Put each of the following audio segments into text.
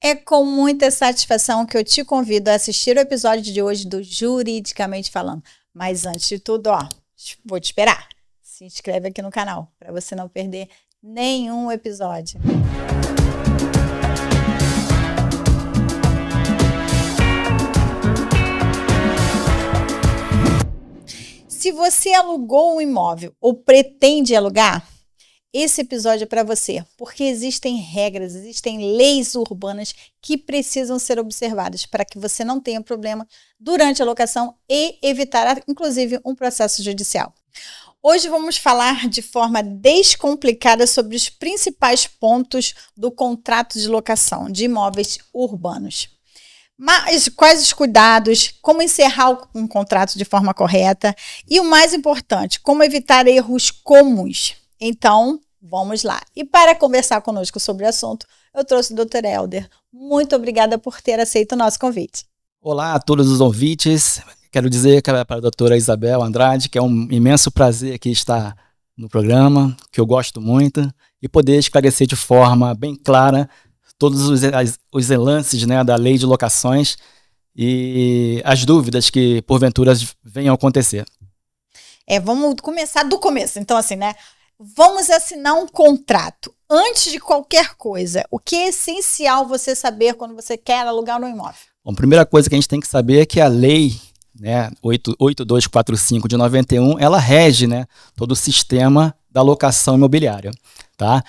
É com muita satisfação que eu te convido a assistir o episódio de hoje do Juridicamente Falando. Mas antes de tudo, vou te esperar. Se inscreve aqui no canal para você não perder nenhum episódio. Se você alugou um imóvel ou pretende alugar, esse episódio é para você, porque existem regras, existem leis urbanas que precisam ser observadas para que você não tenha problema durante a locação e evitar, inclusive, um processo judicial. Hoje vamos falar de forma descomplicada sobre os principais pontos do contrato de locação de imóveis urbanos. Mas quais os cuidados, como encerrar um contrato de forma correta e o mais importante, como evitar erros comuns. Então, vamos lá. E para conversar conosco sobre o assunto, eu trouxe o Dr. Helder. Muito obrigada por ter aceito o nosso convite. Olá a todos os ouvintes. Quero dizer para a doutora Isabel Andrade que é um imenso prazer aqui estar no programa, que eu gosto muito, e poder esclarecer de forma bem clara todos os relances, né, da lei de locações e as dúvidas que porventura venham a acontecer. Vamos começar do começo. Então, assim, né? Vamos assinar um contrato. Antes de qualquer coisa, o que é essencial você saber quando você quer alugar um imóvel? Bom, a primeira coisa que a gente tem que saber é que a lei, né, 8245 de 91, ela rege, né, todo o sistema da locação imobiliária, tá?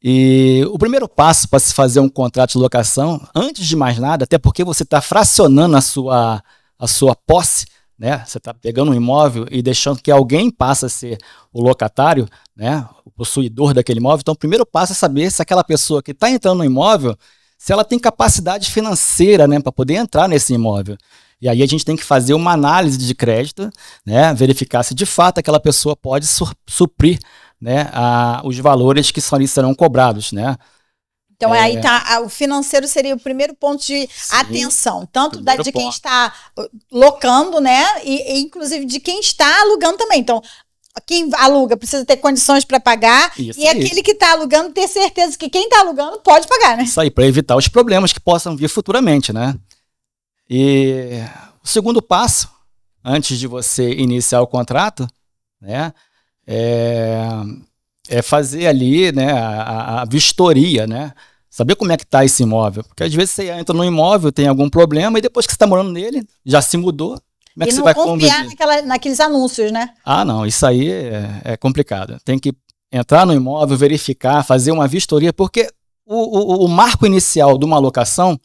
E o primeiro passo para se fazer um contrato de locação, antes de mais nada, até porque você está fracionando a sua posse, né? Você está pegando um imóvel e deixando que alguém passe a ser o locatário, né? O possuidor daquele imóvel. Então, o primeiro passo é saber se aquela pessoa que está entrando no imóvel, se ela tem capacidade financeira, né, para poder entrar nesse imóvel. E aí a gente tem que fazer uma análise de crédito, né? Verificar se de fato aquela pessoa pode suprir, né, os valores que serão cobrados, né? Então, aí tá, o financeiro seria o primeiro ponto de atenção, tanto de quem está locando, né, e inclusive de quem está alugando também. Então, quem aluga precisa ter condições para pagar, e aquele que está alugando ter certeza que quem está alugando pode pagar, né? Isso aí, para evitar os problemas que possam vir futuramente, né? E o segundo passo, antes de você iniciar o contrato, né, é fazer ali, né, a vistoria, né? Saber como é que está esse imóvel. Porque às vezes você entra no imóvel, tem algum problema, e depois que você está morando nele, já se mudou. Como é que você vai confiar naqueles anúncios, né? Ah, não, isso aí é complicado. Tem que entrar no imóvel, verificar, fazer uma vistoria, porque o marco inicial de uma locação,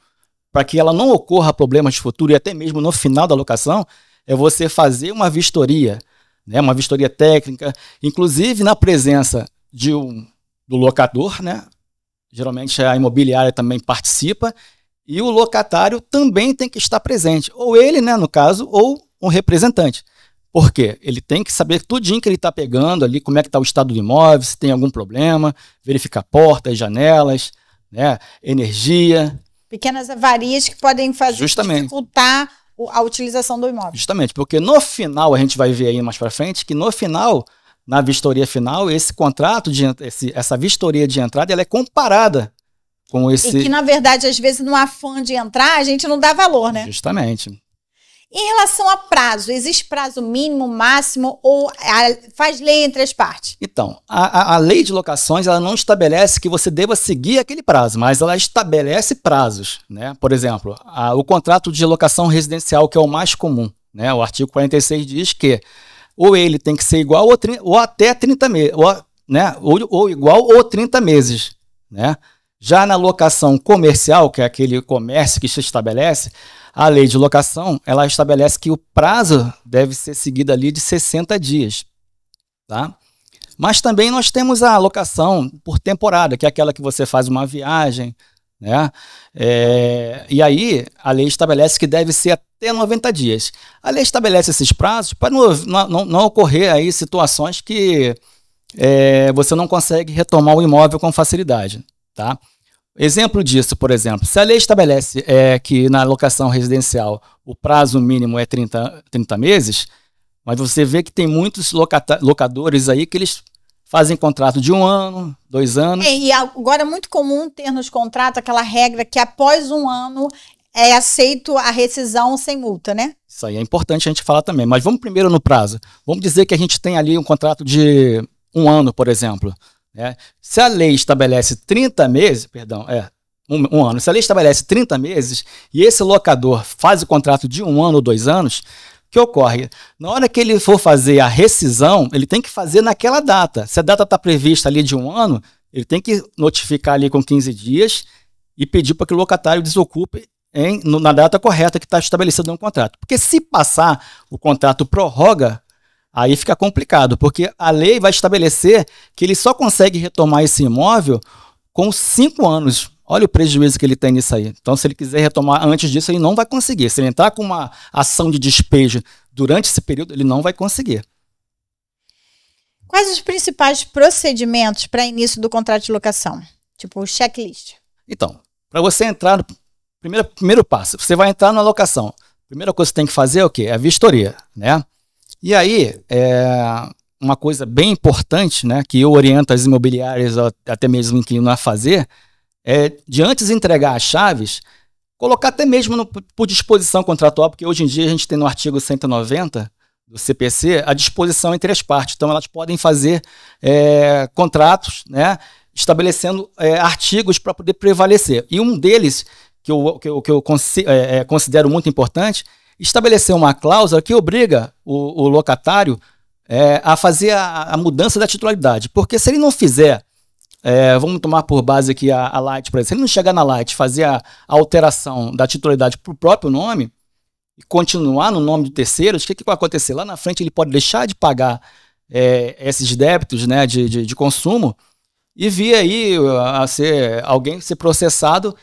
para que ela não ocorra problemas de futuro, e até mesmo no final da locação, é você fazer uma vistoria, né, uma vistoria técnica, inclusive na presença do locador, né? Geralmente a imobiliária também participa, e o locatário também tem que estar presente, ou ele, né, no caso, ou um representante. Por quê? Ele tem que saber tudinho que ele está pegando ali, como é que está o estado do imóvel, se tem algum problema, verificar portas, janelas, né, energia. Pequenas avarias que podem dificultar a utilização do imóvel. Justamente, porque no final, a gente vai ver aí mais para frente, que no final, na vistoria final, esse contrato, essa vistoria de entrada, ela é comparada com esse... E que, na verdade, às vezes, no afã de entrar, a gente não dá valor, né? Justamente. Em relação a prazo, existe prazo mínimo, máximo, ou faz lei entre as partes? Então, a lei de locações, ela não estabelece que você deva seguir aquele prazo, mas ela estabelece prazos, né? Por exemplo, o contrato de locação residencial, que é o mais comum, né? O artigo 46 diz que ou ele tem que ser igual ou até 30 meses, né? Ou igual ou 30 meses, né? Já na locação comercial, que é aquele comércio que se estabelece, a lei de locação, ela estabelece que o prazo deve ser seguido ali de 60 dias, tá? Mas também nós temos a locação por temporada, que é aquela que você faz uma viagem, né? E aí a lei estabelece que deve ser até 90 dias. A lei estabelece esses prazos para não ocorrer aí situações que você não consegue retomar o imóvel com facilidade, tá? Exemplo disso, por exemplo, se a lei estabelece que na locação residencial o prazo mínimo é 30 meses, mas você vê que tem muitos locadores aí que eles fazem contrato de 1 ano, 2 anos. E agora é muito comum ter nos contratos aquela regra que após 1 ano é aceito a rescisão sem multa, né? Isso aí é importante a gente falar também. Mas vamos primeiro no prazo. Vamos dizer que a gente tem ali um contrato de 1 ano, por exemplo. Né? Se a lei estabelece 30 meses, um ano. Se a lei estabelece 30 meses e esse locador faz o contrato de 1 ano ou 2 anos, o que ocorre? Na hora que ele for fazer a rescisão, ele tem que fazer naquela data. Se a data está prevista ali de 1 ano, ele tem que notificar ali com 15 dias e pedir para que o locatário desocupe na data correta que está estabelecida no contrato. Porque se passar, o contrato prorroga, aí fica complicado, porque a lei vai estabelecer que ele só consegue retomar esse imóvel com 5 anos. Olha o prejuízo que ele tem nisso aí. Então, se ele quiser retomar antes disso, ele não vai conseguir. Se ele entrar com uma ação de despejo durante esse período, ele não vai conseguir. Quais os principais procedimentos para início do contrato de locação? Tipo, o checklist. Então, para você entrar no primeiro passo, você vai entrar na locação. Primeira coisa que você tem que fazer é o quê? É a vistoria, né? E aí, uma coisa bem importante, né, que eu oriento as imobiliárias, até mesmo inquilino, a fazer, de antes de entregar as chaves, colocar até mesmo por disposição contratual, porque hoje em dia a gente tem no artigo 190 do CPC a disposição entre as partes. Então, elas podem fazer contratos, né, estabelecendo artigos para poder prevalecer. E um deles, que eu considero muito importante, estabelecer uma cláusula que obriga o locatário a fazer a mudança da titularidade. Porque se ele não fizer, vamos tomar por base aqui a Light, por exemplo, se ele não chegar na Light e fazer a alteração da titularidade para o próprio nome e continuar no nome de terceiros, o que vai acontecer? Lá na frente ele pode deixar de pagar esses débitos, né, de consumo e vir aí alguém ser processado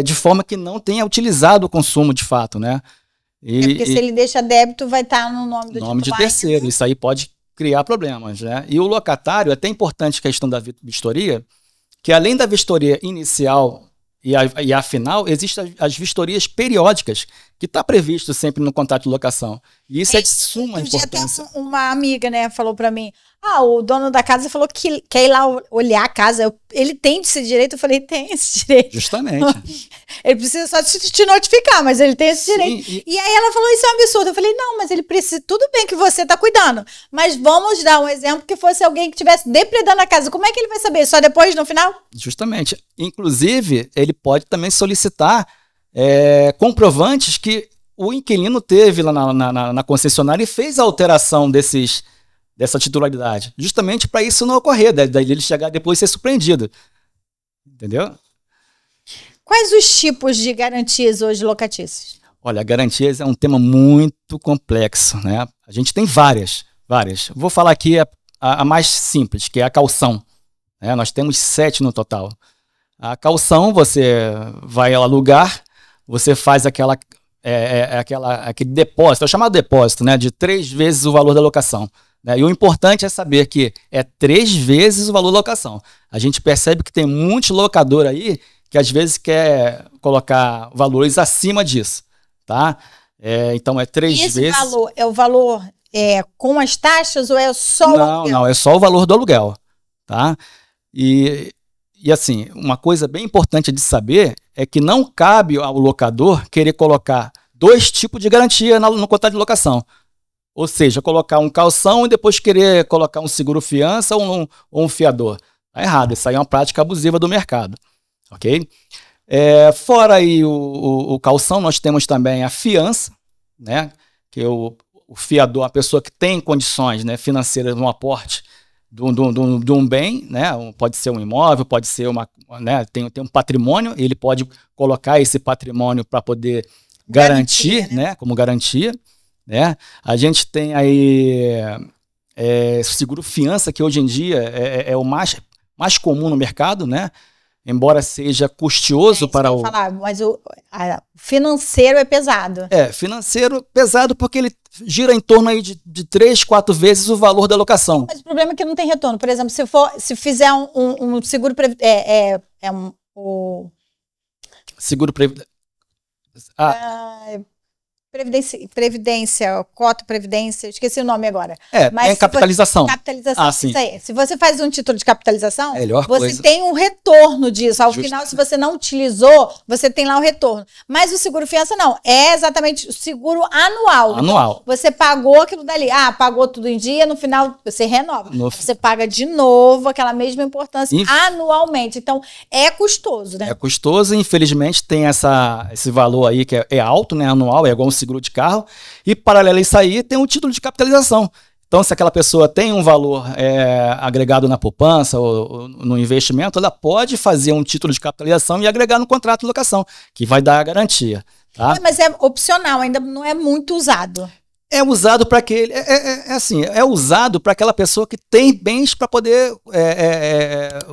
de forma que não tenha utilizado o consumo de fato, né? Porque se ele deixa débito, vai estar no nome do nome de terceiro. Né? Isso aí pode criar problemas, né? E o locatário, é até importante a questão da vistoria, que além da vistoria inicial e a final, existem as vistorias periódicas, que está previsto sempre no contrato de locação. E isso é de suma importância. Até uma amiga, né, falou para mim, o dono da casa falou que quer ir lá olhar a casa. Ele tem esse direito? Eu falei, tem esse direito. Justamente. Ele precisa só te notificar, mas ele tem esse direito. E aí ela falou, isso é um absurdo. Eu falei, não, mas ele precisa, tudo bem que você está cuidando, mas vamos dar um exemplo que fosse alguém que estivesse depredando a casa. Como é que ele vai saber? Só depois, no final? Justamente. Inclusive, ele pode também solicitar comprovantes que o inquilino teve lá na concessionária e fez a alteração dessa titularidade, justamente para isso não ocorrer, daí ele chegar depois e ser surpreendido. Entendeu? Quais os tipos de garantias hoje locatícias? Olha, garantias é um tema muito complexo, né? A gente tem várias. Vou falar aqui a mais simples, que é a caução. Né? Nós temos 7 no total. A caução, você vai alugar, você faz aquele depósito, é o chamado depósito, né? De 3 vezes o valor da locação. E o importante é saber que é 3 vezes o valor da locação. A gente percebe que tem muitos locadores aí que às vezes quer colocar valores acima disso, tá? Então é 3 vezes... Esse valor é o valor com as taxas ou é só o aluguel? Não, é só o valor do aluguel, tá? E assim, uma coisa bem importante de saber é que não cabe ao locador querer colocar 2 tipos de garantia no contrato de locação. Ou seja, colocar um calção e depois querer colocar um seguro-fiança ou um fiador. Tá errado, isso aí é uma prática abusiva do mercado. Ok? Fora aí o calção, nós temos também a fiança, né? Que é o fiador, a pessoa que tem condições, né, financeiras no aporte de um bem, né? Pode ser um imóvel, pode ser né, tem um patrimônio, ele pode colocar esse patrimônio para poder garantir, né? Como garantia. Né? A gente tem aí seguro fiança, que hoje em dia é o mais comum no mercado, né? Embora seja custoso para o... Mas o financeiro é pesado. Financeiro pesado porque ele gira em torno aí de 3, 4 vezes o valor da locação. Mas o problema é que não tem retorno. Por exemplo, se fizer um seguro... Seguro previdência... cota previdência, esqueci o nome agora. Mas é capitalização. Capitalização, sim. Isso aí. Se você faz um título de capitalização, melhor você coisa. tem um retorno disso. Ao final, se você não utilizou, você tem lá o retorno. Mas o seguro-fiança não. É exatamente o seguro anual. Então, você pagou aquilo dali. Pagou tudo em dia, no final você renova. Você paga de novo aquela mesma importância anualmente. Então, é custoso, né? É custoso, infelizmente tem esse valor aí que é alto, né? Anual, é igual um seguro de carro. E paralelo a isso aí, tem um título de capitalização. Então, se aquela pessoa tem um valor agregado na poupança ou no investimento, ela pode fazer um título de capitalização e agregar no contrato de locação, que vai dar a garantia. Tá? Mas é opcional, ainda não é muito usado. É usado para aquele. É usado para aquela pessoa que tem bens para poder.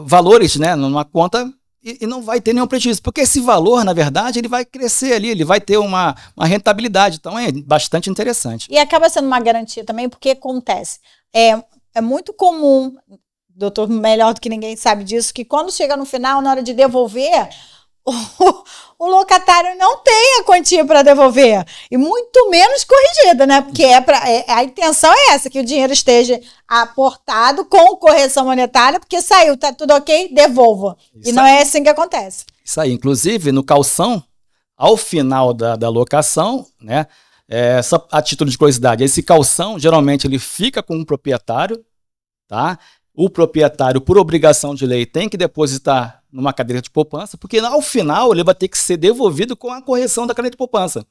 Valores, né? Numa conta. E não vai ter nenhum prejuízo, porque esse valor, na verdade, ele vai crescer ali, ele vai ter uma rentabilidade, então é bastante interessante. E acaba sendo uma garantia também, porque acontece, é muito comum, doutor melhor do que ninguém sabe disso, que quando chega no final, na hora de devolver, o locatário não tem a quantia para devolver, e muito menos corrigida, né? Porque a intenção é essa, que o dinheiro esteja aportado com correção monetária, porque saiu, tá tudo ok, devolva. Isso e não é assim que acontece. Isso aí, inclusive no calção, ao final da locação, né? Só a título de curiosidade, esse calção geralmente ele fica com o proprietário, tá? O proprietário, por obrigação de lei, tem que depositar numa cadeira de poupança, porque ao final ele vai ter que ser devolvido com a correção da cadeira de poupança.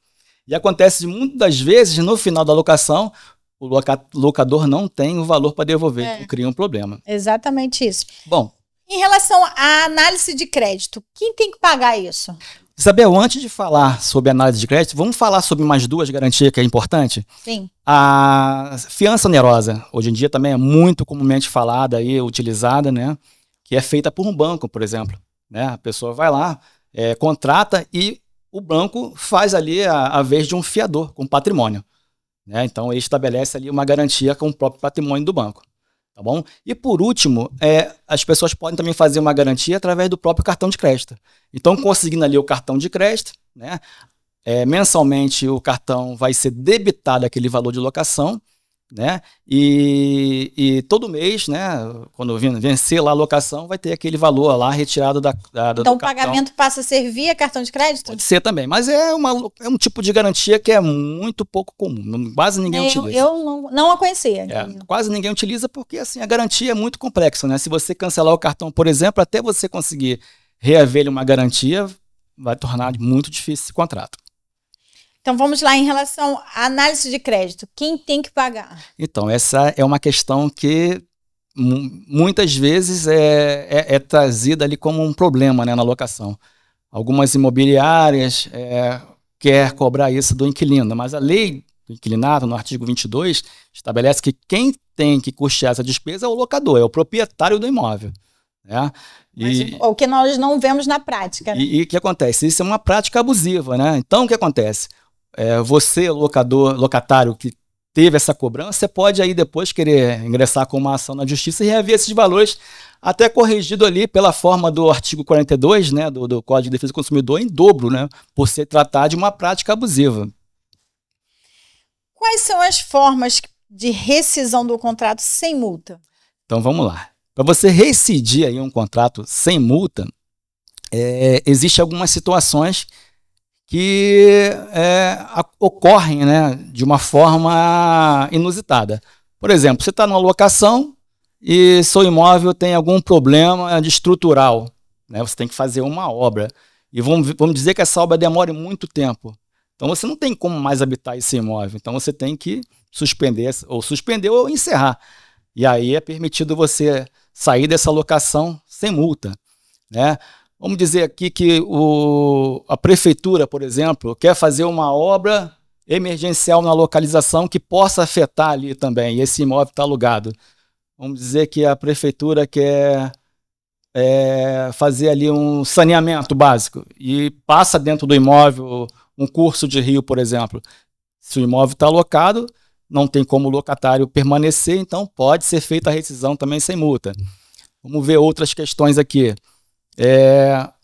E acontece muitas das vezes, no final da locação, o locador não tem o valor para devolver, cria um problema. Exatamente isso. Bom, em relação à análise de crédito, quem tem que pagar isso? Isabel, antes de falar sobre análise de crédito, vamos falar sobre mais duas garantias que é importante? Sim. A fiança onerosa, hoje em dia também é muito comumente falada e utilizada, né? Que é feita por um banco, por exemplo. Né? A pessoa vai lá, contrata e o banco faz ali a vez de um fiador com patrimônio. Né? Então, ele estabelece ali uma garantia com o próprio patrimônio do banco. Tá bom? E por último, as pessoas podem também fazer uma garantia através do próprio cartão de crédito. Então, conseguindo ali o cartão de crédito, né? Mensalmente o cartão vai ser debitado aquele valor de locação, né? E todo mês, né? Quando vencer lá a locação, vai ter aquele valor lá retirado do cartão. Então o pagamento passa a ser via cartão de crédito? Pode ser também, mas é um tipo de garantia que é muito pouco comum, quase ninguém utiliza. Eu não a conhecia. Quase ninguém utiliza porque assim, a garantia é muito complexa, né? Se você cancelar o cartão, por exemplo, até você conseguir reaver uma garantia, vai tornar muito difícil esse contrato. Então vamos lá em relação à análise de crédito. Quem tem que pagar? Então, essa é uma questão que muitas vezes é trazida ali como um problema, né, na locação. Algumas imobiliárias quer cobrar isso do inquilino, mas a lei do inquilinato, no artigo 22, estabelece que quem tem que custear essa despesa é o locador, é o proprietário do imóvel. Né? O que nós não vemos na prática. Né? E o que acontece? Isso é uma prática abusiva. Né? Então, o que acontece? Você, locatário que teve essa cobrança, você pode aí depois querer ingressar com uma ação na justiça e reaver esses valores, até corrigido ali pela forma do artigo 42, né, do Código de Defesa do Consumidor, em dobro, né, por se tratar de uma prática abusiva. Quais são as formas de rescisão do contrato sem multa? Então vamos lá. Para você rescindir aí um contrato sem multa, existem algumas situações que ocorrem, né, de uma forma inusitada. Por exemplo, você está numa locação e seu imóvel tem algum problema estrutural, né, você tem que fazer uma obra. E vamos dizer que essa obra demore muito tempo. Então você não tem como mais habitar esse imóvel. Então você tem que suspender ou encerrar. E aí é permitido você sair dessa locação sem multa, né? Vamos dizer aqui que a prefeitura, por exemplo, quer fazer uma obra emergencial na localização que possa afetar ali também, e esse imóvel está alugado. Vamos dizer que a prefeitura quer fazer ali um saneamento básico e passa dentro do imóvel um curso de rio, por exemplo. Se o imóvel está alocado, não tem como o locatário permanecer, então pode ser feita a rescisão também sem multa. Vamos ver outras questões aqui.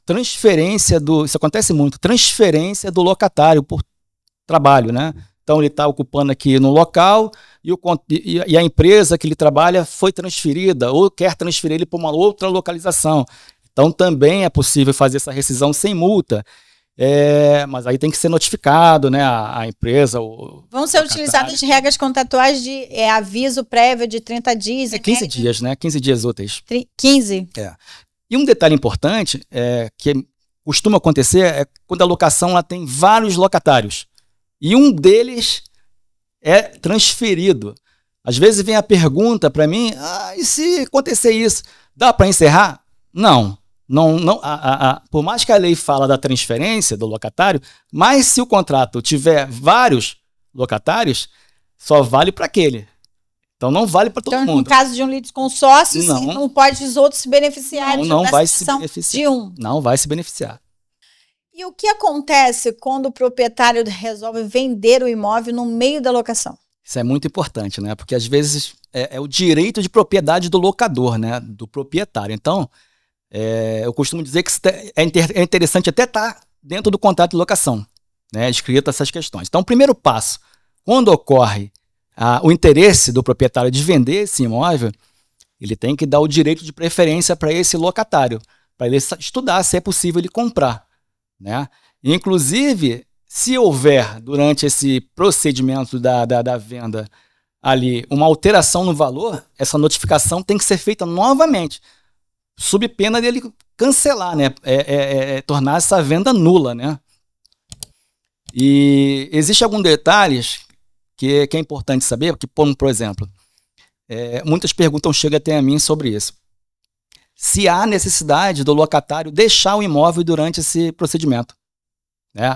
Transferência isso acontece muito, transferência do locatário por trabalho, né? Então ele está ocupando aqui no local e a empresa que ele trabalha foi transferida ou quer transferir ele para uma outra localização. Então também é possível fazer essa rescisão sem multa. Mas aí tem que ser notificado, né, a empresa. Vão ser utilizadas regras contratuais de aviso prévio de 30 dias. 15 dias, né? 15 dias úteis. 15? E um detalhe importante que costuma acontecer é quando a locação ela tem vários locatários. E um deles é transferido. Às vezes vem a pergunta para mim, e se acontecer isso, dá para encerrar? Não. Por mais que a lei fala da transferência do locatário, mas se o contrato tiver vários locatários, só vale para aquele. Então não vale para todo mundo. Então, no caso de um litisconsórcio, não pode os outros se beneficiarem não vai se beneficiar. De um. Não vai se beneficiar. E o que acontece quando o proprietário resolve vender o imóvel no meio da locação? Isso é muito importante, né? Porque às vezes é o direito de propriedade do locador, né? Do proprietário. Então, eu costumo dizer que é interessante até estar dentro do contrato de locação, né, escrito essas questões. Então, o primeiro passo, quando ocorre o interesse do proprietário de vender esse imóvel, ele tem que dar o direito de preferência para esse locatário, para ele estudar se é possível ele comprar, né? Inclusive, se houver, durante esse procedimento da venda ali, uma alteração no valor, essa notificação tem que ser feita novamente, sob pena dele cancelar, né? Tornar essa venda nula, né? E existe alguns detalhes que é importante saber, que, por exemplo, muitas perguntas chegam até a mim sobre isso. Se há necessidade do locatário deixar o imóvel durante esse procedimento, né?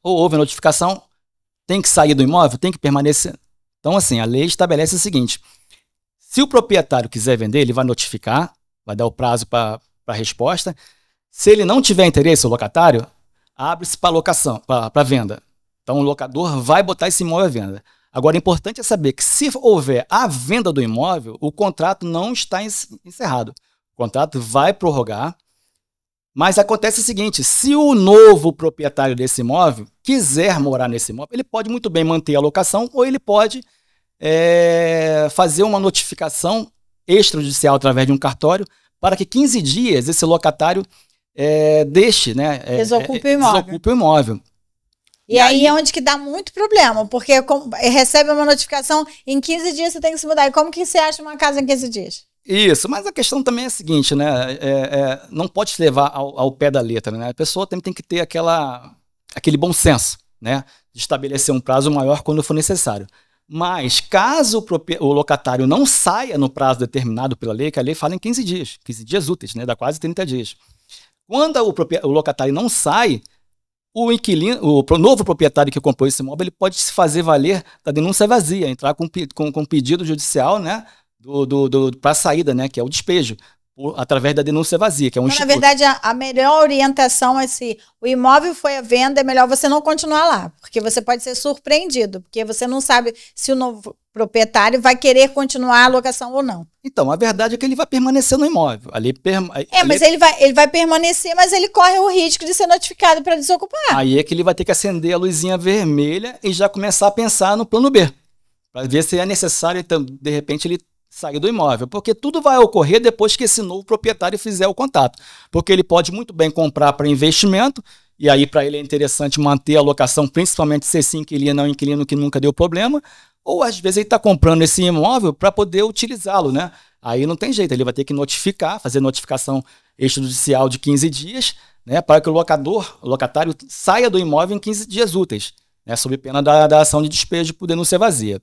Ou houve notificação, tem que sair do imóvel, tem que permanecer. Então, assim, a lei estabelece o seguinte: se o proprietário quiser vender, ele vai notificar, vai dar o prazo para a resposta. Se ele não tiver interesse, o locatário, abre-se para locação, para venda. Então o locador vai botar esse imóvel à venda. Agora, o importante é saber que se houver a venda do imóvel, o contrato não está encerrado. O contrato vai prorrogar, mas acontece o seguinte: se o novo proprietário desse imóvel quiser morar nesse imóvel, ele pode muito bem manter a locação ou ele pode fazer uma notificação extrajudicial através de um cartório para que 15 dias esse locatário deixe, né, desocupe o imóvel. E aí é onde que dá muito problema, porque recebe uma notificação, em 15 dias você tem que se mudar. E como que você acha uma casa em 15 dias? Isso, mas a questão também é a seguinte, né? Não pode se levar ao pé da letra, né? A pessoa tem que ter aquele bom senso, né? De estabelecer um prazo maior quando for necessário. Mas caso o locatário não saia no prazo determinado pela lei, que a lei fala em 15 dias úteis, né? Dá quase 30 dias. Quando o locatário não sai, o inquilino, o novo proprietário que comprou esse imóvel, ele pode se fazer valer da denúncia vazia, entrar com pedido judicial, né, para a saída, né, que é o despejo, através da denúncia vazia, que é um instituto. Na verdade, a melhor orientação é se o imóvel foi à venda, é melhor você não continuar lá, porque você pode ser surpreendido, porque você não sabe se o novo proprietário vai querer continuar a locação ou não. Então, a verdade é que ele vai permanecer no imóvel. Mas ele vai permanecer, mas ele corre o risco de ser notificado para desocupar. Aí é que ele vai ter que acender a luzinha vermelha e já começar a pensar no plano B, para ver se é necessário, então, de repente, ele sair do imóvel, porque tudo vai ocorrer depois que esse novo proprietário fizer o contato, porque ele pode muito bem comprar para investimento, e aí para ele é interessante manter a locação, principalmente se esse inquilino é um inquilino que nunca deu problema, ou às vezes ele está comprando esse imóvel para poder utilizá-lo, né? Aí não tem jeito, ele vai ter que notificar, fazer notificação extrajudicial de 15 dias, né, para que o locatário saia do imóvel em 15 dias úteis, né, sob pena da ação de despejo por denúncia vazia.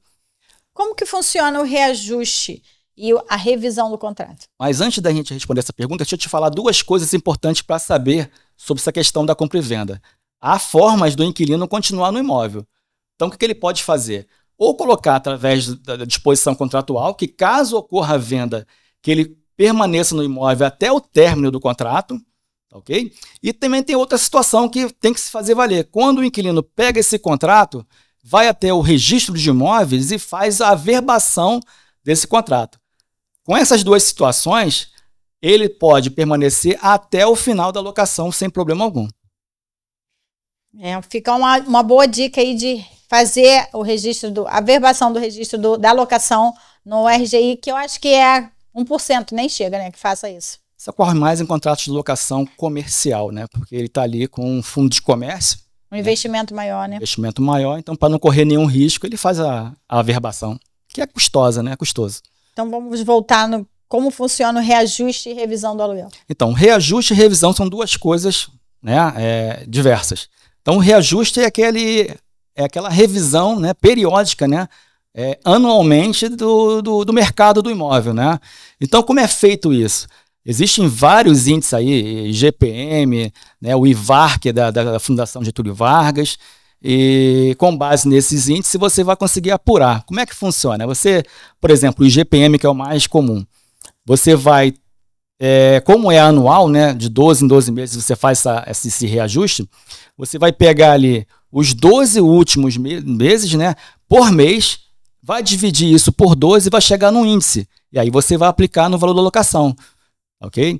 Como que funciona o reajuste e a revisão do contrato? Mas antes da gente responder essa pergunta, deixa eu te falar duas coisas importantes para saber sobre essa questão da compra e venda. Há formas do inquilino continuar no imóvel. Então, o que ele pode fazer? Ou colocar através da disposição contratual, que caso ocorra a venda, que ele permaneça no imóvel até o término do contrato, ok? E também tem outra situação que tem que se fazer valer. Quando o inquilino pega esse contrato, vai até o registro de imóveis e faz a averbação desse contrato. Com essas duas situações, ele pode permanecer até o final da locação sem problema algum. Fica uma boa dica aí de fazer o registro, a verbação do registro da locação no RGI, que eu acho que é 1%, nem chega, né, que faça isso. Isso ocorre mais em contratos de locação comercial, né? Porque ele está ali com um fundo de comércio. Um investimento maior, né? Investimento maior, então para não correr nenhum risco, ele faz a verbação, que é custosa, né? É custoso. Então vamos voltar no como funciona o reajuste e revisão do aluguel. Então, reajuste e revisão são duas coisas, né, diversas. Então, o reajuste é aquela revisão, né, periódica, né, anualmente do mercado do imóvel, né? Então, como é feito isso? Existem vários índices aí, IGPM, né, o IVAR, que é da Fundação Getúlio Vargas, e com base nesses índices você vai conseguir apurar. Como é que funciona? Você, por exemplo, o IGPM, que é o mais comum, você vai, como é anual, né, de 12 em 12 meses você faz esse reajuste, você vai pegar ali os 12 últimos meses, né, por mês, vai dividir isso por 12 e vai chegar num índice. E aí você vai aplicar no valor da locação. Ok?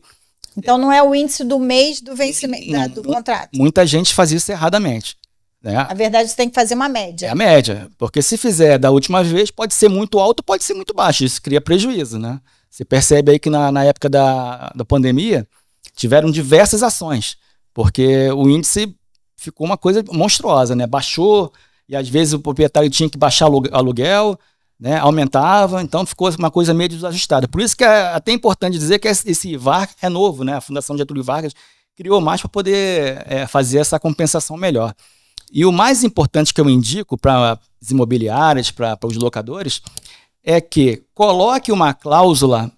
Então não é o índice do mês do vencimento do contrato. Muita gente faz isso erradamente. Né? Na verdade, você tem que fazer uma média. É a média, porque se fizer da última vez, pode ser muito alto, pode ser muito baixo. Isso cria prejuízo, né? Você percebe aí que na época da pandemia, tiveram diversas ações, porque o índice ficou uma coisa monstruosa, né? Baixou, e às vezes o proprietário tinha que baixar aluguel, né, aumentava, então ficou uma coisa meio desajustada. Por isso que é até importante dizer que esse IVAR é novo, né? A Fundação Getúlio Vargas criou mais para poder fazer essa compensação melhor. E o mais importante que eu indico para as imobiliárias, para os locadores, é que coloque uma cláusula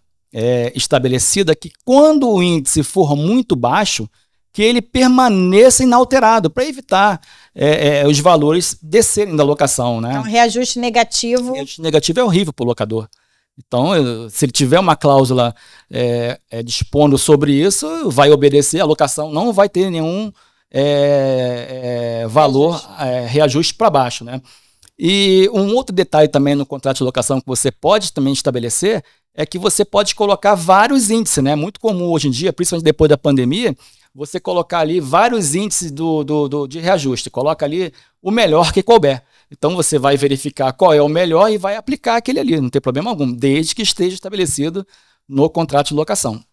estabelecida que quando o índice for muito baixo, que ele permaneça inalterado, para evitar os valores descerem da locação. Né? Então, reajuste negativo. Reajuste negativo é horrível para o locador. Então, se ele tiver uma cláusula dispondo sobre isso, vai obedecer, a locação não vai ter nenhum valor, reajuste para baixo. Né? E um outro detalhe também no contrato de locação que você pode também estabelecer é que você pode colocar vários índices, né? Muito comum hoje em dia, principalmente depois da pandemia, você colocar ali vários índices de reajuste. Coloca ali o melhor que couber. Então você vai verificar qual é o melhor e vai aplicar aquele ali, não tem problema algum, desde que esteja estabelecido no contrato de locação.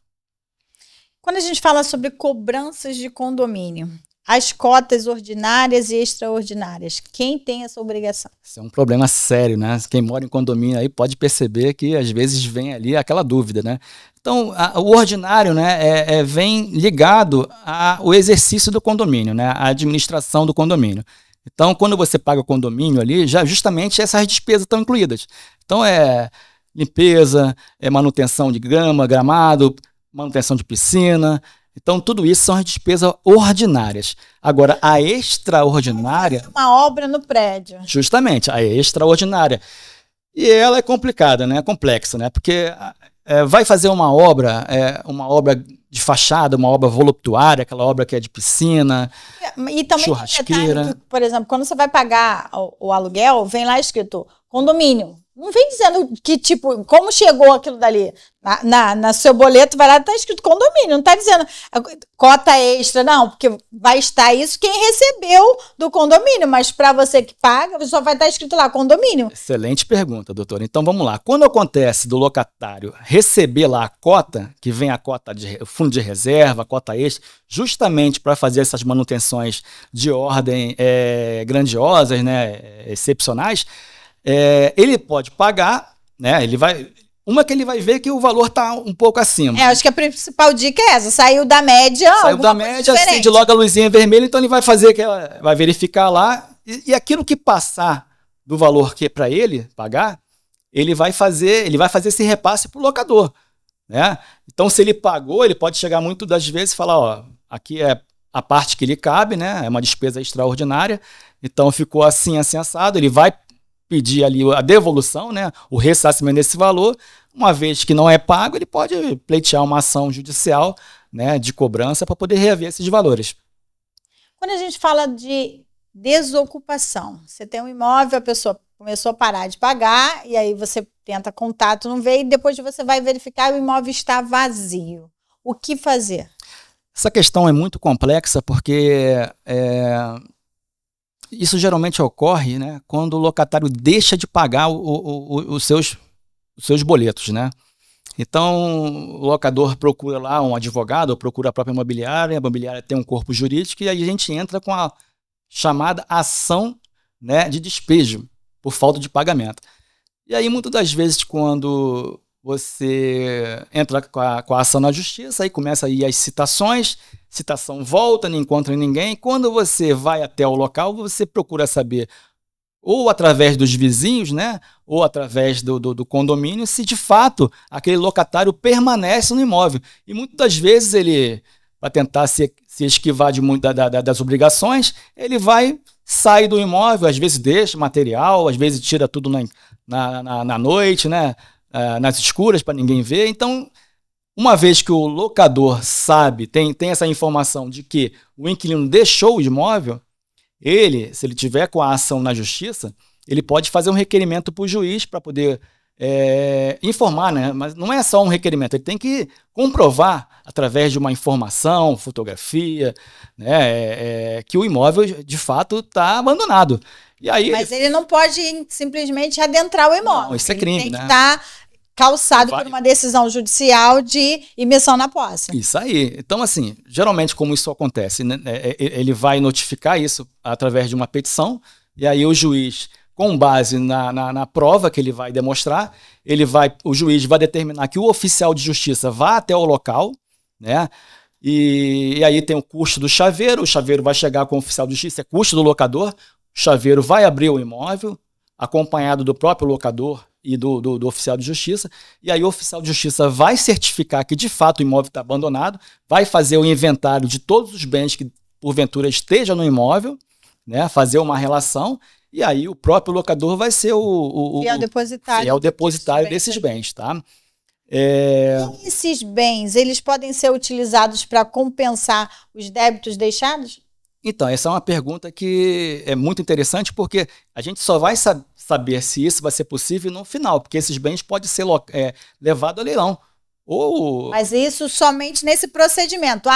Quando a gente fala sobre cobranças de condomínio, as cotas ordinárias e extraordinárias, quem tem essa obrigação? Isso é um problema sério, né? Quem mora em condomínio aí pode perceber que às vezes vem ali aquela dúvida, né? Então, o ordinário, né, vem ligado ao exercício do condomínio, né? A administração do condomínio. Então, quando você paga o condomínio ali, já justamente essas despesas estão incluídas. Então, limpeza, manutenção de grama, gramado, manutenção de piscina. Então, tudo isso são as despesas ordinárias. Agora, a extraordinária... Uma obra no prédio. Justamente, a extraordinária. E ela é complicada, né? Complexa, né? Porque vai fazer uma obra de fachada, uma obra voluptuária, aquela obra que é de piscina, e também churrasqueira. Que, por exemplo, quando você vai pagar o aluguel, vem lá escrito condomínio. Não vem dizendo que, tipo, como chegou aquilo dali. Na seu boleto, vai lá, tá escrito condomínio. Não tá dizendo cota extra, não, porque vai estar isso quem recebeu do condomínio. Mas para você que paga, só vai estar escrito lá condomínio. Excelente pergunta, doutora. Então vamos lá. Quando acontece do locatário receber lá a cota, que vem a cota de fundo de reserva, a cota extra, justamente para fazer essas manutenções de ordem grandiosas, né, excepcionais, ele pode pagar, né? Uma que ele vai ver que o valor está um pouco acima. Acho que a principal dica é essa. Saiu da média. Saiu da média, acende logo a luzinha vermelha, então ele vai fazer vai verificar lá, e aquilo que passar do valor que é para ele pagar, ele vai fazer esse repasse para o locador. Né? Então, se ele pagou, ele pode chegar muito das vezes e falar, ó, aqui é a parte que lhe cabe, né? É uma despesa extraordinária, então ficou assim, assim, assado, ele vai pedir ali a devolução, né, o ressarcimento desse valor. Uma vez que não é pago, ele pode pleitear uma ação judicial, né, de cobrança para poder reaver esses valores. Quando a gente fala de desocupação, você tem um imóvel, a pessoa começou a parar de pagar, e aí você tenta contato, não veio, e depois você vai verificar e o imóvel está vazio. O que fazer? Essa questão é muito complexa porque Isso geralmente ocorre, né, quando o locatário deixa de pagar os seus boletos, né? Então, o locador procura lá um advogado, ou procura a própria imobiliária, a imobiliária tem um corpo jurídico, e aí a gente entra com a chamada ação, né, de despejo por falta de pagamento. E aí, muitas das vezes, quando você entra com a ação na justiça, aí começa aí as citações, citação volta, não encontra ninguém. Quando você vai até o local, você procura saber, ou através dos vizinhos, né, ou através do condomínio, se de fato aquele locatário permanece no imóvel. E muitas das vezes ele, para tentar se esquivar de muito das obrigações, ele sai do imóvel, às vezes deixa material, às vezes tira tudo na noite, né, nas escuras para ninguém ver. Então, uma vez que o locador sabe, tem essa informação de que o inquilino deixou o imóvel, se ele tiver com a ação na justiça, ele pode fazer um requerimento para o juiz para poder informar, né? Mas não é só um requerimento, ele tem que comprovar através de uma informação, fotografia, né, que o imóvel de fato está abandonado. E aí, mas ele não pode simplesmente adentrar o imóvel. Não, isso é crime, ele tem né? que estar calçado por uma decisão judicial de imersão na posse. Isso aí. Então, assim, geralmente como isso acontece, né, ele vai notificar isso através de uma petição, e aí o juiz, com base na prova que ele vai demonstrar, o juiz vai determinar que o oficial de justiça vá até o local, né? E aí tem o custo do chaveiro, o chaveiro vai chegar com o oficial de justiça, é custo do locador, o chaveiro vai abrir o imóvel, acompanhado do próprio locador e do oficial de justiça, e aí o oficial de justiça vai certificar que de fato o imóvel está abandonado, vai fazer o inventário de todos os bens que porventura estejam no imóvel, né, fazer uma relação, e aí o próprio locador vai ser o depositário desses bens, tá? E esses bens, eles podem ser utilizados para compensar os débitos deixados? Então, essa é uma pergunta que é muito interessante, porque a gente só vai saber se isso vai ser possível no final, porque esses bens podem ser levados a leilão. Mas isso somente nesse procedimento.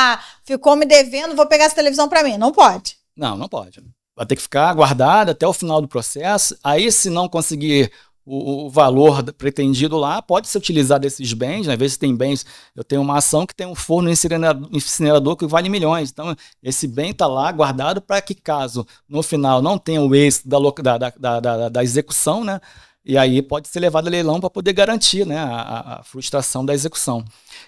Ficou me devendo, vou pegar essa televisão para mim. Não pode. Não pode. Vai ter que ficar guardada até o final do processo. Aí, se não conseguir o valor pretendido lá, pode ser utilizado esses bens, né? Às vezes tem bens, eu tenho uma ação que tem um forno incinerador que vale milhões, então esse bem está lá guardado para que caso no final não tenha o êxito da execução, né? E aí pode ser levado a leilão para poder garantir, né, a frustração da execução.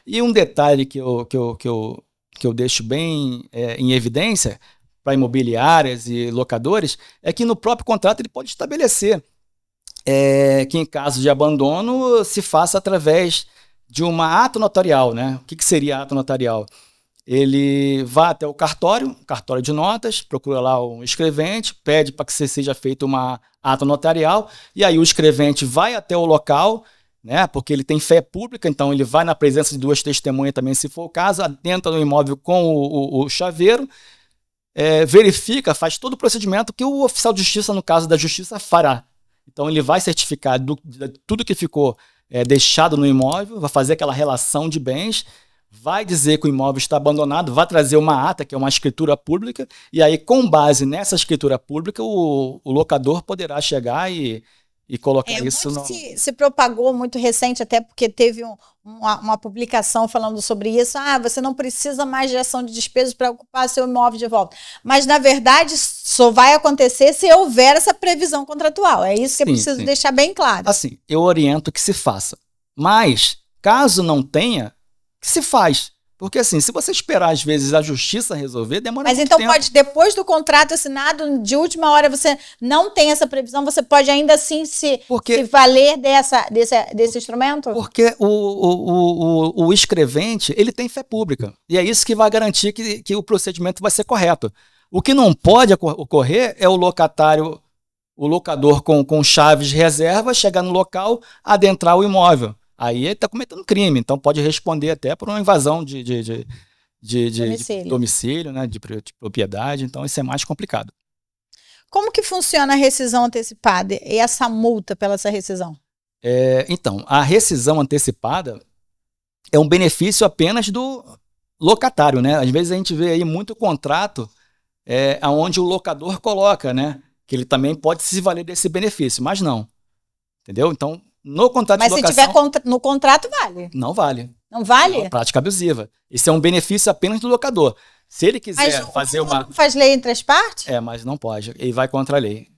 E um detalhe que eu deixo bem em evidência para imobiliárias e locadores é que no próprio contrato ele pode estabelecer que em caso de abandono se faça através de uma ata notarial, né? O que seria ato notarial? Ele vai até o cartório de notas, procura lá um escrevente, pede para que seja feita uma ata notarial, e aí o escrevente vai até o local, né? Porque ele tem fé pública, então ele vai na presença de duas testemunhas também, se for o caso, adentra no imóvel com o chaveiro, verifica, faz todo o procedimento que o oficial de justiça, no caso da justiça, fará. Então ele vai certificar tudo que ficou deixado no imóvel, vai fazer aquela relação de bens, vai dizer que o imóvel está abandonado, vai trazer uma ata, que é uma escritura pública, e aí com base nessa escritura pública o locador poderá chegar e colocar isso no... Se propagou muito recente, até porque teve uma publicação falando sobre isso. Você não precisa mais de ação de despejo para ocupar seu imóvel de volta. Mas, na verdade, só vai acontecer se houver essa previsão contratual. É isso que eu preciso deixar bem claro. Assim, eu oriento que se faça. Mas, caso não tenha, que se faz. Porque assim, se você esperar às vezes a justiça resolver, demora muito tempo. Mas então pode, depois do contrato assinado, de última hora você não tem essa previsão, você pode ainda assim se valer desse instrumento? Porque o escrevente, ele tem fé pública. E é isso que vai garantir que o procedimento vai ser correto. O que não pode ocorrer é o locador com chaves de reserva, chegar no local, adentrar o imóvel. Aí ele está cometendo crime, então pode responder até por uma invasão de domicílio, né, de propriedade, então isso é mais complicado. Como que funciona a rescisão antecipada e essa multa pela essa rescisão? Então, a rescisão antecipada é um benefício apenas do locatário, né? Às vezes a gente vê aí muito contrato aonde o locador coloca, né? Que ele também pode se valer desse benefício, mas não. Entendeu? Então, no contrato de locação... Mas se tiver no contrato, vale? Não vale. Não vale? É uma prática abusiva. Esse é um benefício apenas do locador. Se ele quiser fazer uma... Não faz lei entre as partes? Mas não pode. Ele vai contra a lei.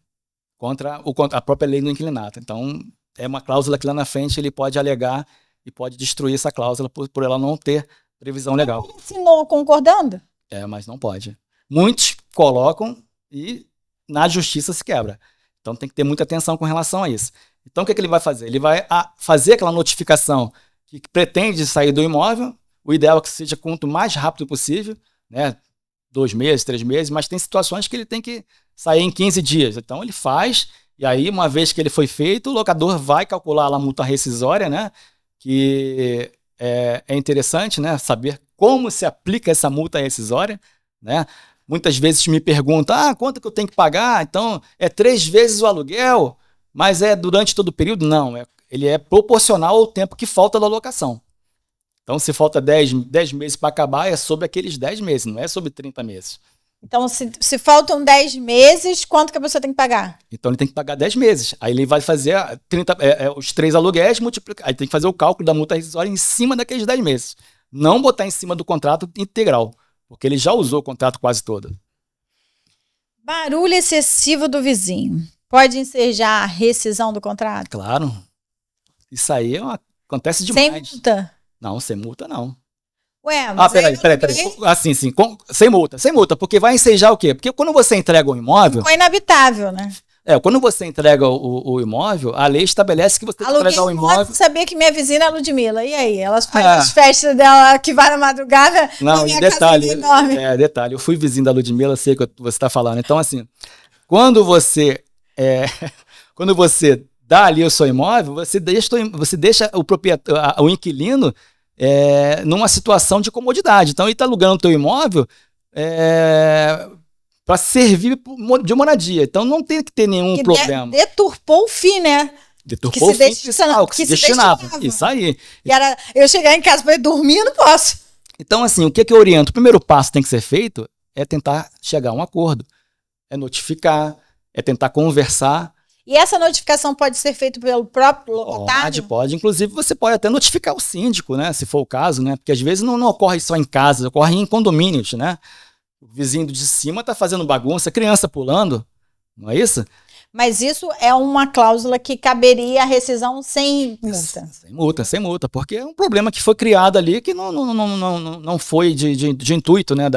Contra a própria lei do inquilinato. Então, é uma cláusula que lá na frente ele pode alegar e pode destruir essa cláusula por ela não ter previsão legal. Ele assinou concordando? Mas não pode. Muitos colocam e na justiça se quebra. Então tem que ter muita atenção com relação a isso. Então o que ele vai fazer? Ele vai fazer aquela notificação que pretende sair do imóvel. O ideal é que seja quanto mais rápido possível, né? 2 meses, 3 meses, mas tem situações que ele tem que sair em 15 dias. Então ele faz, e aí uma vez que ele foi feito, o locador vai calcular lá a multa rescisória, né? Que é interessante, né? Saber como se aplica essa multa rescisória, né? Muitas vezes me perguntam, quanto que eu tenho que pagar? Então, 3 vezes o aluguel, mas é durante todo o período? Não, ele é proporcional ao tempo que falta da locação. Então, se falta 10 meses para acabar, é sobre aqueles 10 meses, não é sobre 30 meses. Então, se faltam 10 meses, quanto que a pessoa tem que pagar? Então, ele tem que pagar 10 meses. Aí ele vai fazer os 3 aluguéis, multiplicar. Aí tem que fazer o cálculo da multa rescisória em cima daqueles 10 meses. Não botar em cima do contrato integral, porque ele já usou o contrato quase todo. Barulho excessivo do vizinho. Pode ensejar a rescisão do contrato? Claro. Isso aí acontece demais. Sem multa? Não, sem multa não. Ué, mas peraí. Assim, sim, sem multa, porque vai ensejar o quê? Porque quando você entrega um imóvel... Ficou inabitável, né? Quando você entrega o imóvel, a lei estabelece que você tem que entregar o imóvel... Eu sabia que minha vizinha é a Ludmilla. E aí? Elas fazem as festas dela que vai na madrugada. Não, e detalhe, eu fui vizinho da Ludmilla, sei o que você está falando. Então, assim, quando você dá ali o seu imóvel, você deixa o inquilino numa situação de comodidade. Então, ele está alugando o teu imóvel para servir de moradia. Então, não tem que ter nenhum problema. Deturpou o fim, né? Deturpou o fim fiscal, que se destinava. Isso aí. E era eu chegar em casa para ir dormir, eu não posso. Então, assim, o que eu oriento? O primeiro passo que tem que ser feito é tentar chegar a um acordo. É notificar, é tentar conversar. E essa notificação pode ser feita pelo próprio locatário? Pode. Inclusive, você pode até notificar o síndico, né? Se for o caso, né? Porque às vezes não ocorre só em casa, ocorre em condomínios, né? O vizinho de cima tá fazendo bagunça, criança pulando, não é isso? Mas isso é uma cláusula que caberia a rescisão sem multa. Sem multa, porque é um problema que foi criado ali que não foi de intuito, né,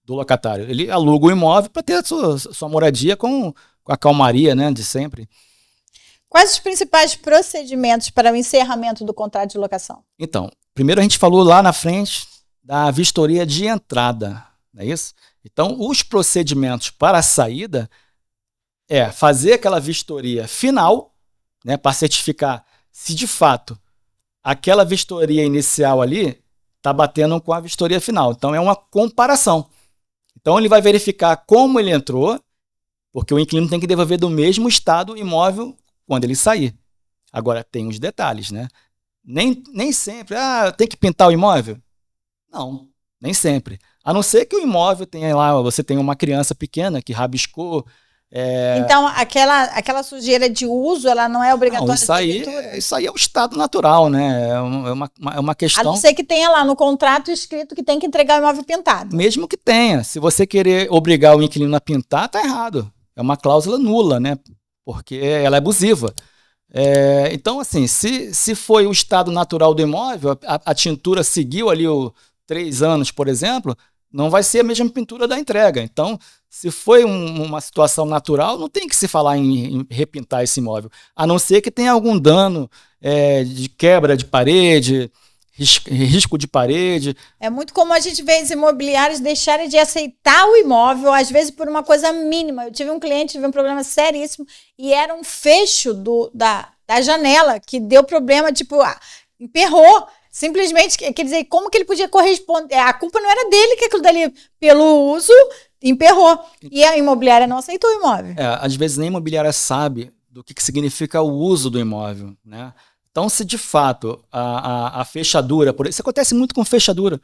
do locatário. Ele aluga o imóvel para ter a sua moradia com a calmaria, né, de sempre. Quais os principais procedimentos para o encerramento do contrato de locação? Então, primeiro a gente falou lá na frente da vistoria de entrada, não é isso? Então, os procedimentos para a saída fazer aquela vistoria final, né, para certificar se de fato aquela vistoria inicial ali está batendo com a vistoria final. Então, é uma comparação. Então, ele vai verificar como ele entrou, porque o inquilino tem que devolver do mesmo estado o imóvel quando ele sair. Agora, tem os detalhes, né? Nem sempre, tem que pintar o imóvel? Não, nem sempre. A não ser que o imóvel tenha lá, você tem uma criança pequena que rabiscou. Então, aquela sujeira de uso, ela não é obrigatória? Não, isso aí é o estado natural, né? É uma questão... A não ser que tenha lá no contrato escrito que tem que entregar o imóvel pintado. Mesmo que tenha. Se você querer obrigar o inquilino a pintar, tá errado. É uma cláusula nula, né? Porque ela é abusiva. Então, assim, se foi o estado natural do imóvel, a tintura seguiu ali 3 anos, por exemplo, não vai ser a mesma pintura da entrega. Então, se foi uma situação natural, não tem que se falar em repintar esse imóvel, a não ser que tenha algum dano de quebra de parede, risco de parede. É muito comum a gente ver os imobiliários deixarem de aceitar o imóvel, às vezes por uma coisa mínima. Eu tive um cliente, tive um problema seríssimo, e era um fecho da janela que deu problema, tipo, emperrou. Simplesmente, quer dizer, como que ele podia corresponder? A culpa não era dele, que aquilo dali, pelo uso, emperrou. E a imobiliária não aceitou o imóvel. Às vezes nem a imobiliária sabe do que significa o uso do imóvel, né? Então, se de fato a fechadura, isso acontece muito com fechadura.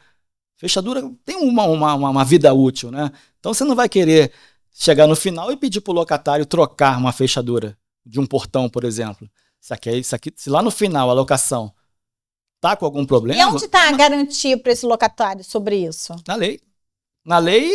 Fechadura tem uma vida útil, né? Então você não vai querer chegar no final e pedir para o locatário trocar uma fechadura de um portão, por exemplo. Isso aqui, se lá no final a locação está com algum problema... E onde está a garantia para esse locatário sobre isso? Na lei. Na lei,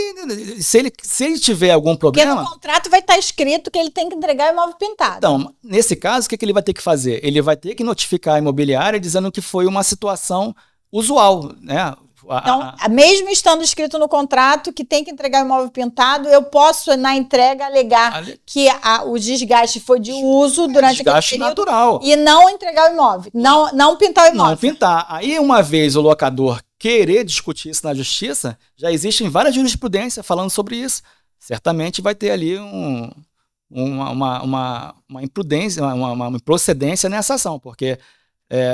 se ele tiver algum problema... Porque no contrato vai estar escrito que ele tem que entregar o imóvel pintado. Então, nesse caso, o que ele vai ter que fazer? Ele vai ter que notificar a imobiliária dizendo que foi uma situação usual, né? Então, mesmo estando escrito no contrato que tem que entregar o imóvel pintado, eu posso, na entrega, alegar que o desgaste foi de uso durante aquele período natural. E não entregar o imóvel, não pintar o imóvel. Não pintar. Aí, uma vez o locador querer discutir isso na justiça, já existem várias jurisprudências falando sobre isso. Certamente vai ter ali uma imprudência, uma improcedência nessa ação, porque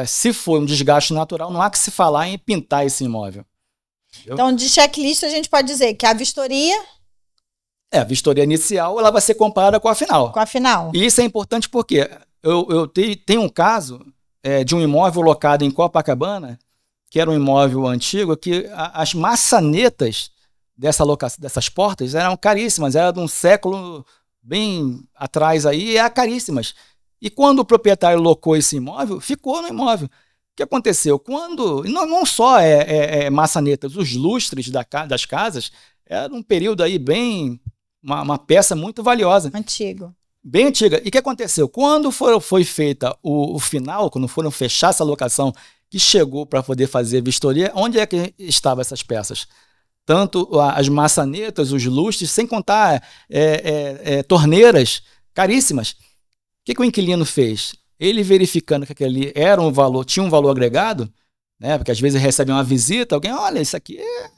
se for um desgaste natural, não há que se falar em pintar esse imóvel. Entendeu? Então, de checklist, a gente pode dizer que a vistoria... A vistoria inicial ela vai ser comparada com a final. Com a final. E isso é importante porque eu tenho um caso de um imóvel locado em Copacabana, que era um imóvel antigo, que as maçanetas dessas portas eram caríssimas, era de um século bem atrás aí, eram caríssimas. E quando o proprietário locou esse imóvel, ficou no imóvel. O que aconteceu? Quando não só maçanetas, os lustres das casas, era um período aí bem... Uma peça muito valiosa. Antigo. Bem antiga. E o que aconteceu? Quando foi feita o final, quando foram fechar essa locação, que chegou para poder fazer vistoria, onde é que estavam essas peças? Tanto as maçanetas, os lustres, sem contar torneiras caríssimas. O que o inquilino fez? Ele verificando que aquele era tinha um valor agregado, né? Porque às vezes recebe uma visita, alguém, olha, isso aqui é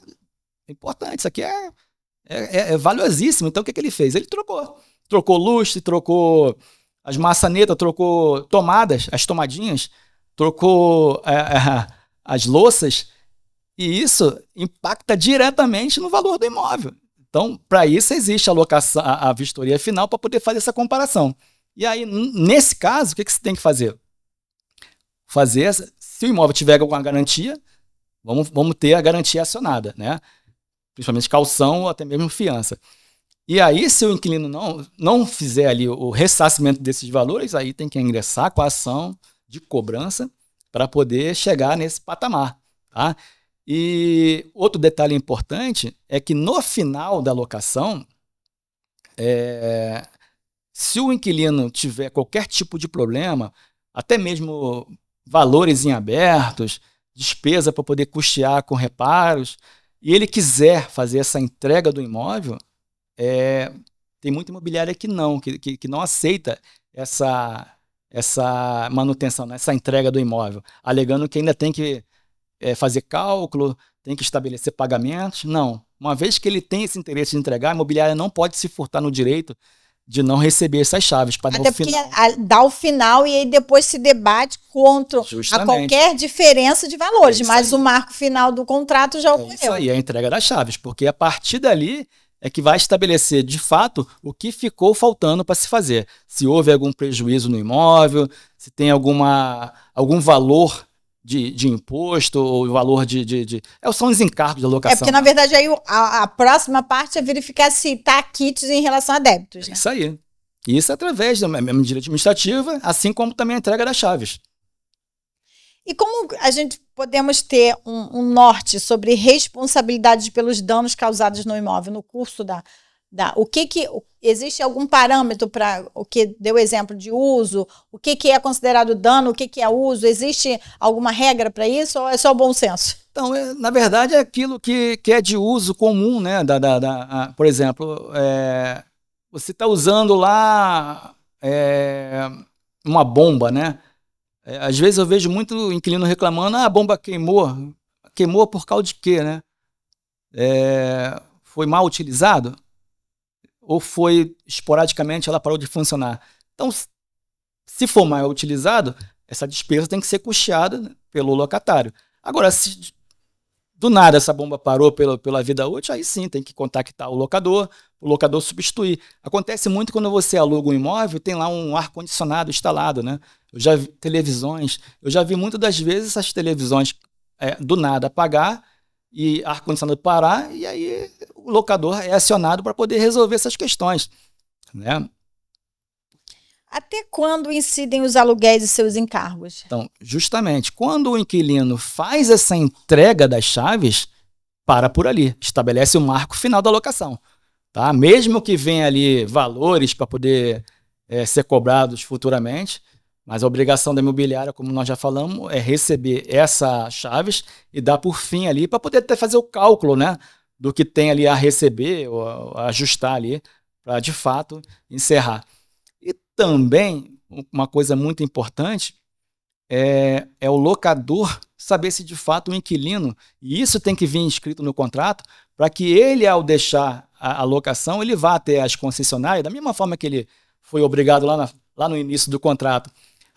importante, isso aqui é valiosíssimo. Então o que ele fez? Ele trocou lustre, trocou as maçanetas, trocou tomadas, as tomadinhas, trocou as louças, e isso impacta diretamente no valor do imóvel. Então, para isso existe a vistoria final para poder fazer essa comparação. E aí, nesse caso, o que você tem que fazer? Se o imóvel tiver alguma garantia, vamos ter a garantia acionada, né? Principalmente calção ou até mesmo fiança. E aí, se o inquilino não fizer ali o ressarcimento desses valores, aí tem que ingressar com a ação de cobrança para poder chegar nesse patamar, tá? E outro detalhe importante é que no final da locação, se o inquilino tiver qualquer tipo de problema, até mesmo valores em abertos, despesa para poder custear com reparos, e ele quiser fazer essa entrega do imóvel, tem muita imobiliária que não aceita essa manutenção, essa entrega do imóvel, alegando que ainda tem que fazer cálculo, tem que estabelecer pagamentos. Não. Uma vez que ele tem esse interesse de entregar, a imobiliária não pode se furtar no direito de não receber essas chaves para dar o final. Até porque dá o final e aí depois se debate contra a qualquer diferença de valores, mas o marco final do contrato já ocorreu. Isso aí, a entrega das chaves, porque a partir dali é que vai estabelecer, de fato, o que ficou faltando para se fazer. Se houve algum prejuízo no imóvel, se tem algum valor de imposto, ou valor são os encargos de alocação. Porque, na verdade, aí a próxima parte é verificar se está quites em relação a débitos. Né? Isso aí. Isso através da medida administrativa, assim como também a entrega das chaves. E como a gente podemos ter um norte sobre responsabilidade pelos danos causados no imóvel no curso existe algum parâmetro para o que deu exemplo de uso? O que é considerado dano? O que é uso? Existe alguma regra para isso ou é só bom senso? Então, na verdade, é aquilo que é de uso comum, né? Por exemplo, você está usando lá uma bomba, né? Às vezes eu vejo muito inquilino reclamando, a bomba queimou. Queimou por causa de quê, né? Foi mal utilizado? Ou foi esporadicamente, ela parou de funcionar? Então, se for mal utilizado, essa despesa tem que ser custeada pelo locatário. Agora, se do nada essa bomba parou pela vida útil, aí sim tem que contactar o locador substituir. Acontece muito quando você aluga um imóvel, tem lá um ar-condicionado instalado, né? Eu já vi televisões, eu já vi muitas das vezes essas televisões do nada apagar e ar-condicionado parar, e aí o locador é acionado para poder resolver essas questões, né? Até quando incidem os aluguéis e seus encargos? Então, justamente, quando o inquilino faz essa entrega das chaves, para por ali, estabelece o marco final da locação. Tá? Mesmo que venha ali valores para poder ser cobrados futuramente, mas a obrigação da imobiliária, como nós já falamos, é receber essas chaves e dar por fim ali, para poder até fazer o cálculo, né, do que tem ali a receber, ou a ajustar ali, para de fato encerrar. E também, uma coisa muito importante, é o locador saber se de fato o inquilino, e isso tem que vir inscrito no contrato, para que ele, ao deixar a locação, ele vá até as concessionárias, da mesma forma que ele foi obrigado lá no início do contrato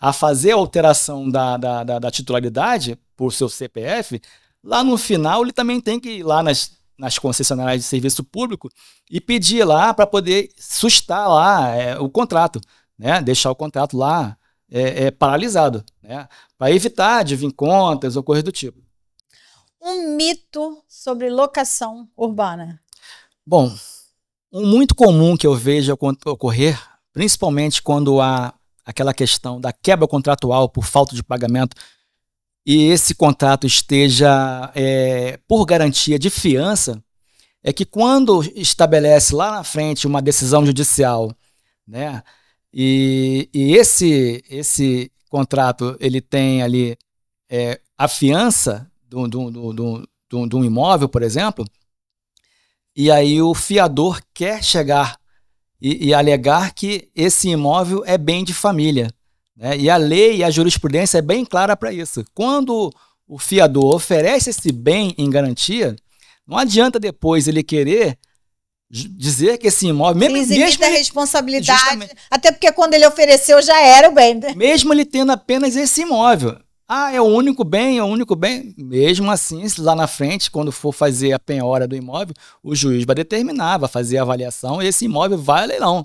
a fazer a alteração da titularidade por seu CPF, lá no final ele também tem que ir lá nas concessionárias de serviço público e pedir lá para poder sustar lá o contrato, né? Deixar o contrato lá paralisado, né? Para evitar de vir contas ou coisa do tipo. Um mito sobre locação urbana. Bom, um muito comum que eu vejo ocorrer, principalmente quando há aquela questão da quebra contratual por falta de pagamento e esse contrato esteja por garantia de fiança, é que quando estabelece lá na frente uma decisão judicial, né, e esse contrato ele tem ali a fiança de um imóvel, por exemplo, e aí o fiador quer chegar e alegar que esse imóvel é bem de família, né? E a lei e a jurisprudência é bem clara para isso. Quando o fiador oferece esse bem em garantia, não adianta depois ele querer dizer que esse imóvel... Mesmo a responsabilidade, justamente, até porque quando ele ofereceu já era o bem. Mesmo ele tendo apenas esse imóvel. Ah, é o único bem, Mesmo assim, lá na frente, quando for fazer a penhora do imóvel, o juiz vai determinar, vai fazer a avaliação e esse imóvel vai a leilão.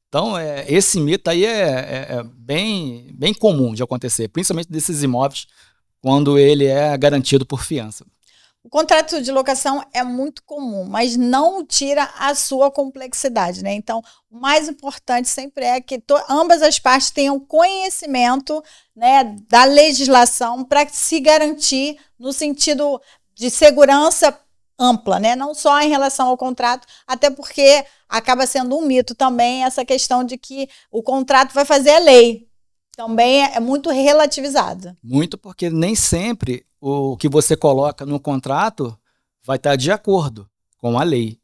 Então, esse mito aí é bem comum de acontecer, principalmente desses imóveis, quando ele é garantido por fiança. O contrato de locação é muito comum, mas não tira a sua complexidade, né? Então, o mais importante sempre é que ambas as partes tenham conhecimento, né, da legislação para se garantir no sentido de segurança ampla, né? Não só em relação ao contrato, até porque acaba sendo um mito também essa questão de que o contrato vai fazer a lei. Também é muito relativizado. Muito, porque nem sempre o que você coloca no contrato vai estar de acordo com a lei,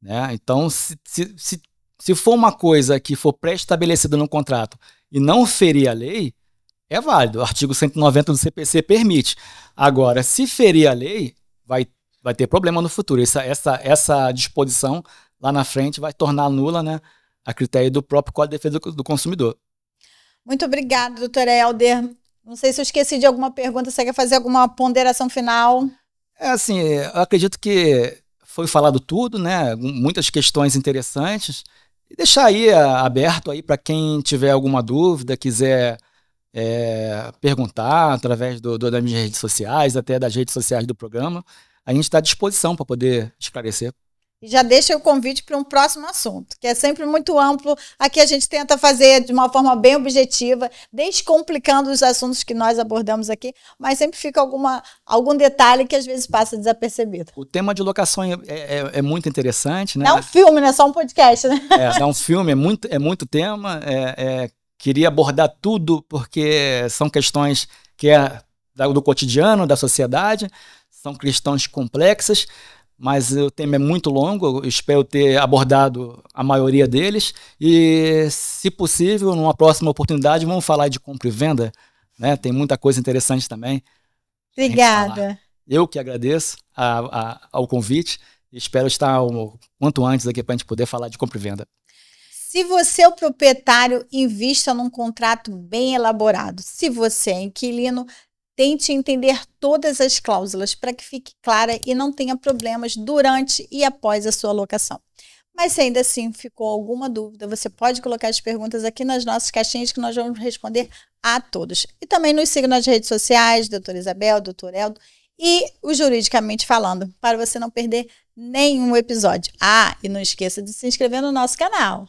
né? Então, se for uma coisa que for pré-estabelecida no contrato e não ferir a lei, é válido. O artigo 190 do CPC permite. Agora, se ferir a lei, vai ter problema no futuro. Essa disposição lá na frente vai tornar nula, né, a critério do próprio Código de Defesa do Consumidor. Muito obrigada, doutora Helder. Não sei se eu esqueci de alguma pergunta, você quer fazer alguma ponderação final? Assim, eu acredito que foi falado tudo, né? Muitas questões interessantes. E deixar aí aberto aí para quem tiver alguma dúvida, quiser perguntar através das minhas redes sociais, até das redes sociais do programa. A gente está à disposição para poder esclarecer. E já deixa o convite para um próximo assunto, que é sempre muito amplo. Aqui a gente tenta fazer de uma forma bem objetiva, descomplicando os assuntos que nós abordamos aqui, mas sempre fica algum detalhe que às vezes passa desapercebido. O tema de locação é muito interessante, né? Não é um filme, não é só um podcast, né? É um filme, é muito tema. Queria abordar tudo, porque são questões que do cotidiano, da sociedade, são questões complexas, mas o tema é muito longo, eu espero ter abordado a maioria deles e, se possível, numa próxima oportunidade, vamos falar de compra e venda, né? Tem muita coisa interessante também. Obrigada. Eu que agradeço ao convite e espero estar o quanto antes aqui para a gente poder falar de compra e venda. Se você é o proprietário, invista num contrato bem elaborado. Se você é inquilino, tente entender todas as cláusulas para que fique clara e não tenha problemas durante e após a sua locação. Mas se ainda assim ficou alguma dúvida, você pode colocar as perguntas aqui nas nossas caixinhas que nós vamos responder a todos. E também nos siga nas redes sociais, doutora Isabel, doutor Eldo, e o Juridicamente Falando, para você não perder nenhum episódio. Ah, e não esqueça de se inscrever no nosso canal.